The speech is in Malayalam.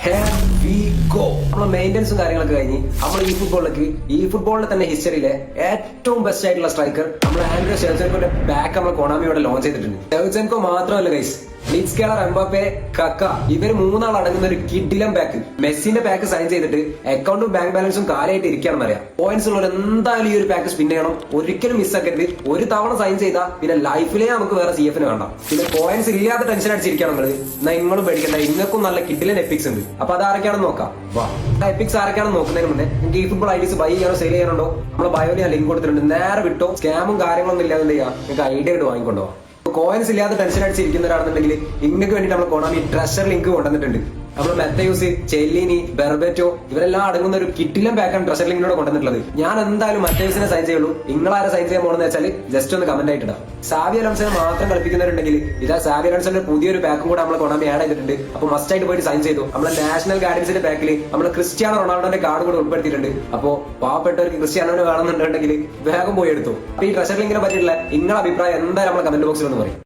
നമ്മളെ മെയിൻ്റെനൻസും കാര്യങ്ങളൊക്കെ കഴിഞ്ഞ് നമ്മൾ ഈ ഫുട്ബോളിലെ തന്നെ ഹിസ്റ്ററിയിലെ ഏറ്റവും ബെസ്റ്റ് ആയിട്ടുള്ള സ്ട്രൈക്കർ നമ്മൾ ആൻഡ്രോ ഷെവ്ചെൻകോയുടെ ബാക്ക് നമ്മൾ കൊണാമിയോടെ ലോഞ്ച് ചെയ്തിട്ടുണ്ട്. ഷെവ്ചെൻകോ മാത്രമല്ല ഗൈസ്, ലിറ്റ്സ്കേലർ, എംബാപ്പെ, കക്ക ഇവർ മൂന്നാൾ അടങ്ങുന്ന ഒരു കിഡിലം ബാക്ക്. മെസ്സിന്റെ പാക്ക് സൈൻ ചെയ്തിട്ട് അക്കൗണ്ടും ബാങ്ക് ബാലൻസും കാര്യമായിട്ട് ഇരിക്കുകയാണെന്ന് അറിയാം. പോയിന്റ്സ് ഉള്ളവർ എന്തായാലും ഈ ഒരു പാക്ക് സ്പിൻ ചെയ്യണം, ഒരിക്കലും മിസ്സാക്കരുത്. ഒരു തവണ സൈൻ ചെയ്താൽ പിന്നെ ലൈഫിലേ നമുക്ക് വേറെ CF വേണ്ട. പിന്നെ പോയിന്റ്സ് ഇല്ലാത്ത ടെൻഷൻ അടിച്ചിരിക്കണം നിങ്ങളും പേടിക്കണ്ട, ഇങ്ങൾക്കും നല്ല കിഡിലൻ എപ്പിക്സ് ഉണ്ട്. അപ്പൊ അതാരൊക്കെയാണെന്ന് നോക്കാം. എപ്പിക്സ് ആരൊക്കെയാണെന്ന് നോക്കുന്നതിന് മുന്നേ നിങ്ങൾക്ക് ഈ ഫുട്ബോൾ ഐഡീസ് ബൈ ചെയ്യാനോ സെയിൽ ചെയ്യാനുണ്ടോ നമ്മളെ ബയോയിൽ ഞാൻ ലിങ്ക് കൊടുത്തിട്ടുണ്ട്. നേരെ വിട്ടോ, സ്കാമും കാര്യങ്ങളൊന്നും ഇല്ലാതെ എന്ത് ചെയ്യാം, നിങ്ങൾക്ക് ഐഡിയ ആയിട്ട് വാങ്ങിക്കൊണ്ടോ. കോയിൻസ് ഇല്ലാതെ ടെൻഷൻ അടിച്ചിരിക്കുന്നവരാണെന്നുണ്ടെങ്കിൽ ഇങ്ങൾക്ക് വേണ്ടി നമ്മൾ കൊണാമി ട്രഷർ ലിങ്ക് കൊണ്ടുവന്നിട്ടുണ്ട്. നമ്മൾ മെത്തയൂസ്, ചെല്ലിനി, ബെർബറ്റോ ഇവരെല്ലാം അടങ്ങുന്ന ഒരു കിട്ടിലം പാക്കാണ് ട്രഷർ ലിങ്കിനോട് കൊണ്ടുവന്നിട്ടുള്ളത്. ഞാൻ എന്തായാലും മെത്തയൂസിനെ സൈൻ ചെയ്യുള്ളൂ. നിങ്ങളാരെ സൈൻ ചെയ്യാൻ പോകണമെന്ന് വെച്ചാൽ ജസ്റ്റ് ഒന്ന് കമന്റ് ആയിട്ടിടാം. സാവി അലോൺസിനെ മാത്രം കളിപ്പിക്കുന്നവരുണ്ടെങ്കിൽ ഇതാ സാവി അലോൺസിന്റെ പുതിയൊരു പാക്കും കൂടെ നമ്മൾ കൊണാമി ആഡ് ചെയ്തിട്ടുണ്ട്. അപ്പൊ മസ്റ്റ് ആയിട്ട് പോയിട്ട് സൈൻ ചെയ്തു. നമ്മളെ നാഷണൽ ഗാർഡിയൻസിന്റെ പാക്കിൽ നമ്മൾ ക്രിസ്ത്യാനോ റൊണാൾഡോന്റെ കാർഡ് കൂടെ ഉൾപ്പെടുത്തിയിട്ടുണ്ട്. അപ്പോ പാവപ്പെട്ടവർക്ക് ക്രിസ്ത്യാനോനെ വേണമെന്നുണ്ടെങ്കിൽ വേഗം പോയി എടുത്തു. അപ്പൊ ഈ ട്രഷർ ലിങ്കിനെ പറ്റിയുള്ള നിങ്ങളുടെ അഭിപ്രായം എന്തായാലും നമ്മളെ കമന്റ് ബോക്സിൽ ഒന്ന് പറയും.